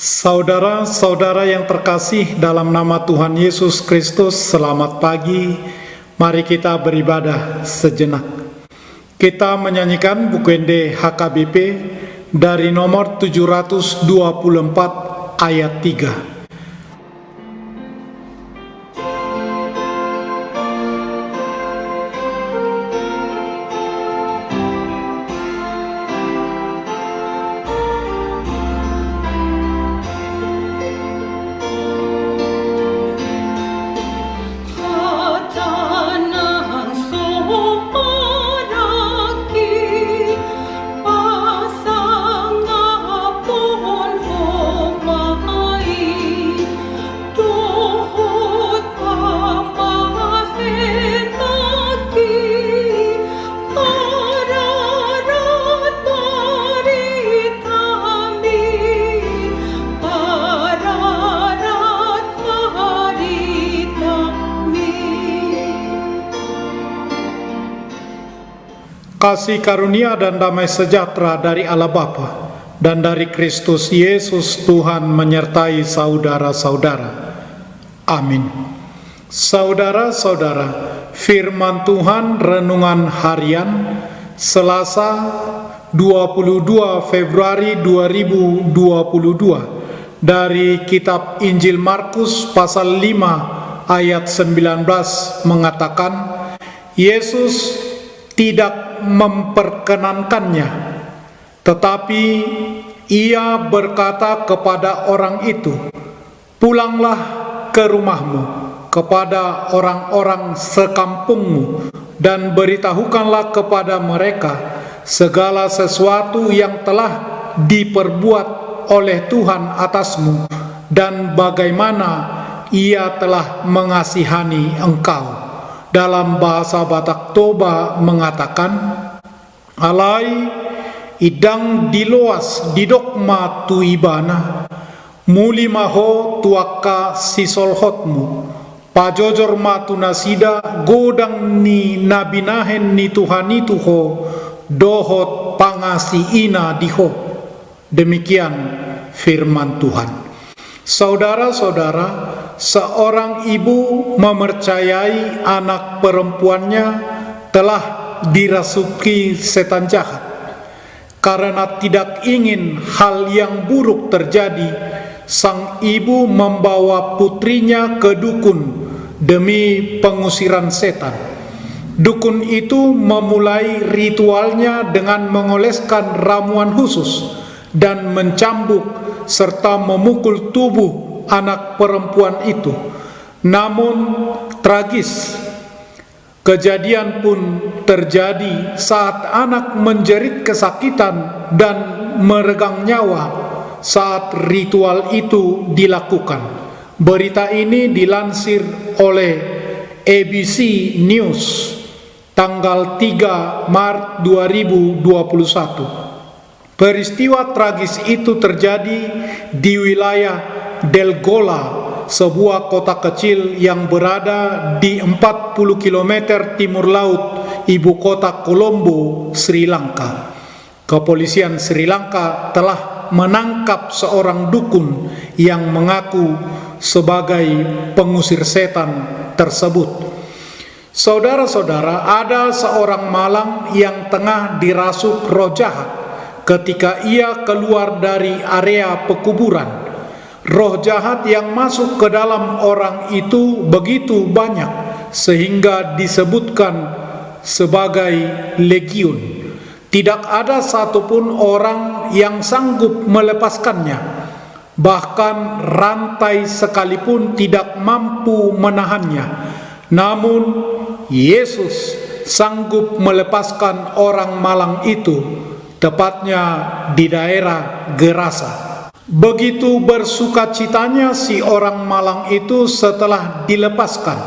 Saudara-saudara yang terkasih dalam nama Tuhan Yesus Kristus, selamat pagi. Mari kita beribadah sejenak. Kita menyanyikan Bukende HKBP dari nomor 724 ayat 3. Kasih karunia dan damai sejahtera dari Allah Bapa dan dari Kristus Yesus Tuhan menyertai saudara-saudara. Amin. Saudara-saudara, firman Tuhan renungan harian Selasa 22 Februari 2022 dari kitab Injil Markus pasal 5 ayat 19 mengatakan, Yesus tidak memperkenankannya, tetapi ia berkata kepada orang itu, "Pulanglah ke rumahmu, kepada orang-orang sekampungmu, dan beritahukanlah kepada mereka segala sesuatu yang telah diperbuat oleh Tuhan atasmu, dan bagaimana ia telah mengasihani engkau." Dalam bahasa Batak Toba mengatakan, alai idang diloas didokma tu ibana, muli maho tuaka sisolhotmu, pajojor matu nasida godang ni nabinahen ni Tuhan itu ho, dohot pangasi ina diho. Demikian firman Tuhan. Saudara-saudara, seorang ibu mempercayai anak perempuannya telah dirasuki setan jahat. Karena tidak ingin hal yang buruk terjadi, sang ibu membawa putrinya ke dukun demi pengusiran setan. Dukun itu memulai ritualnya dengan mengoleskan ramuan khusus dan mencambuk serta memukul tubuh anak perempuan itu. Namun tragis, kejadian pun terjadi saat anak menjerit kesakitan dan meregang nyawa saat ritual itu dilakukan. Berita ini dilansir oleh ABC News tanggal 3 Maret 2021. Peristiwa tragis itu terjadi di wilayah Del Gola, sebuah kota kecil yang berada di 40 km timur laut ibu kota Colombo, Sri Lanka. Kepolisian Sri Lanka telah menangkap seorang dukun yang mengaku sebagai pengusir setan tersebut. Saudara-saudara, ada seorang malang yang tengah dirasuk roh jahat. Ketika ia keluar dari area pekuburan, roh jahat yang masuk ke dalam orang itu begitu banyak sehingga disebutkan sebagai legiun. Tidak ada satupun orang yang sanggup melepaskannya. Bahkan rantai sekalipun tidak mampu menahannya. Namun Yesus sanggup melepaskan orang malang itu, tepatnya di daerah Gerasa. Begitu bersukacitanya si orang malang itu setelah dilepaskan,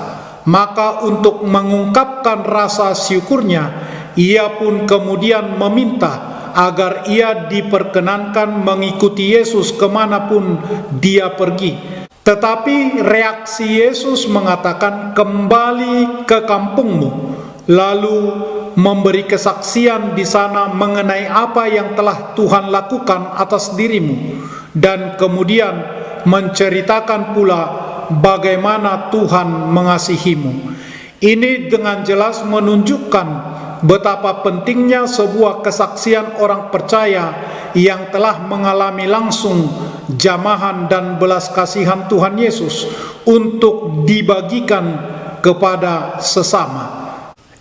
maka untuk mengungkapkan rasa syukurnya, ia pun kemudian meminta agar ia diperkenankan mengikuti Yesus kemanapun dia pergi. Tetapi reaksi Yesus mengatakan, "Kembali ke kampungmu, lalu memberi kesaksian di sana mengenai apa yang telah Tuhan lakukan atas dirimu." dan kemudian menceritakan pula bagaimana Tuhan mengasihimu. Ini dengan jelas menunjukkan betapa pentingnya sebuah kesaksian orang percaya yang telah mengalami langsung jamahan dan belas kasihan Tuhan Yesus untuk dibagikan kepada sesama.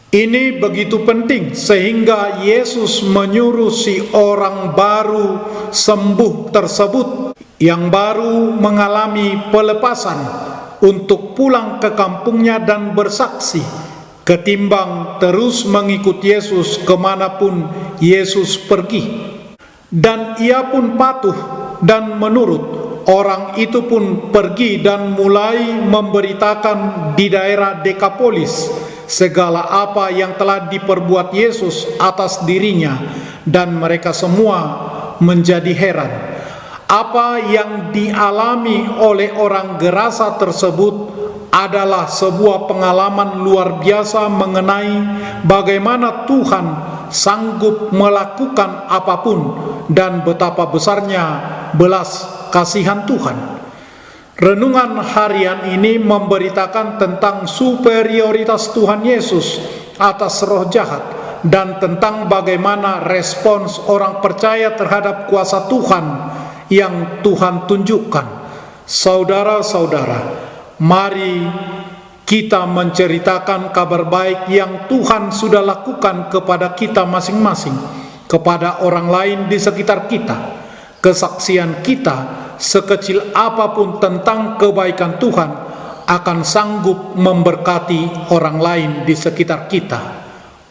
Ini begitu penting sehingga Yesus menyuruh si orang baru sembuh tersebut yang baru mengalami pelepasan untuk pulang ke kampungnya dan bersaksi, ketimbang terus mengikut Yesus kemanapun Yesus pergi. Dan ia pun patuh dan menurut. Orang itu pun pergi dan mulai memberitakan di daerah Dekapolis segala apa yang telah diperbuat Yesus atas dirinya, dan mereka semua menjadi heran. Apa yang dialami oleh orang Gerasa tersebut adalah sebuah pengalaman luar biasa mengenai bagaimana Tuhan sanggup melakukan apapun dan betapa besarnya belas kasihan Tuhan. Renungan harian ini memberitakan tentang superioritas Tuhan Yesus atas roh jahat dan tentang bagaimana respons orang percaya terhadap kuasa Tuhan yang Tuhan tunjukkan. Saudara-saudara, mari kita menceritakan kabar baik yang Tuhan sudah lakukan kepada kita masing-masing, kepada orang lain di sekitar kita. Kesaksian kita, sekecil apapun tentang kebaikan Tuhan, akan sanggup memberkati orang lain di sekitar kita.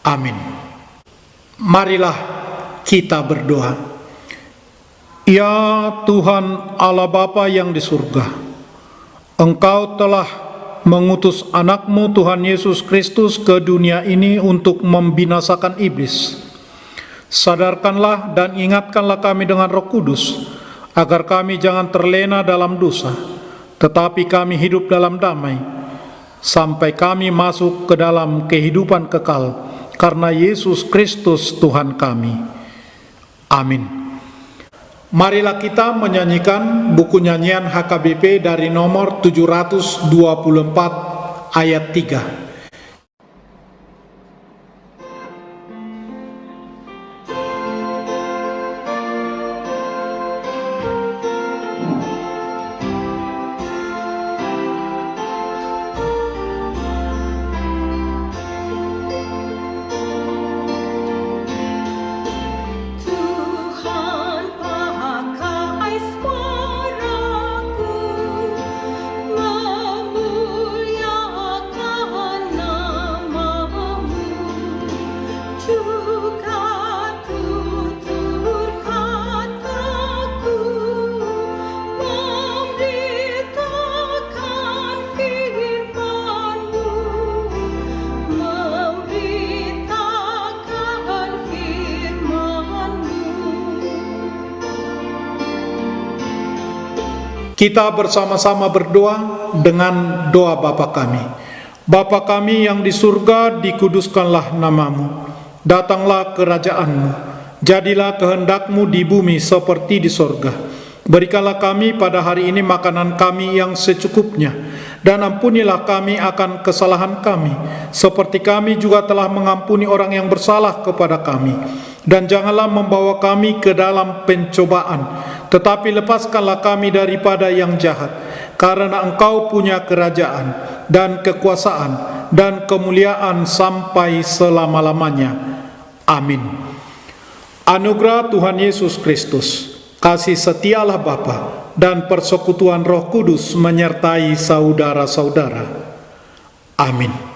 Amin. Marilah kita berdoa. Ya Tuhan Allah Bapa yang di surga, Engkau telah mengutus anak-Mu Tuhan Yesus Kristus ke dunia ini untuk membinasakan iblis. Sadarkanlah dan ingatkanlah kami dengan Roh Kudus, agar kami jangan terlena dalam dosa, tetapi kami hidup dalam damai, sampai kami masuk ke dalam kehidupan kekal, karena Yesus Kristus Tuhan kami. Amin. Marilah kita menyanyikan buku nyanyian HKBP dari nomor 724 ayat 3. Kita bersama-sama berdoa dengan doa Bapa kami. Bapa kami yang di surga, dikuduskanlah namamu. Datanglah kerajaan-Mu. Jadilah kehendak-Mu di bumi seperti di surga. Berikanlah kami pada hari ini makanan kami yang secukupnya. Dan ampunilah kami akan kesalahan kami, seperti kami juga telah mengampuni orang yang bersalah kepada kami. Dan janganlah membawa kami ke dalam pencobaan, tetapi lepaskanlah kami daripada yang jahat. Karena Engkau punya kerajaan dan kekuasaan dan kemuliaan sampai selama-lamanya. Amin. Anugerah Tuhan Yesus Kristus, kasih setialah Bapa, dan persekutuan Roh Kudus menyertai saudara-saudara. Amin.